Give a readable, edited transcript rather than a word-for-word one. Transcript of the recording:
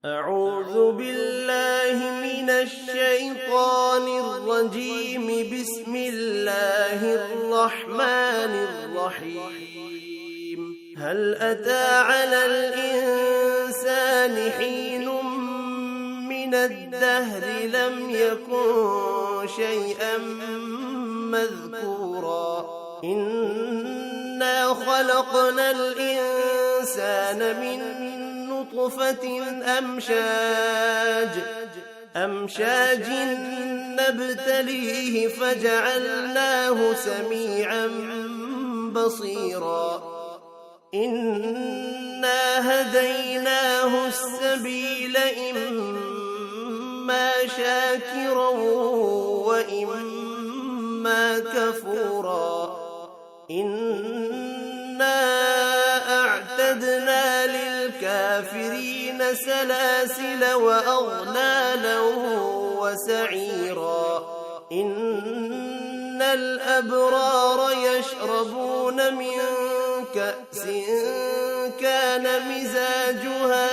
أعوذ بالله من الشيطان الرجيم. بسم الله الرحمن الرحيم. هل أتى على الإنسان حين من الدهر لم يكن شيئا مذكورا. إنا خلقنا الإنسان من نطفة أمشاج نبتليه فجعلناه سميعا بصيرا. إنا هديناه السبيل إما شاكرا وإما كفورا. إنا أعتدنا للكافرين سلاسل وأغلالا وسعيرا. إن الأبرار يشربون من كأس كان مزاجها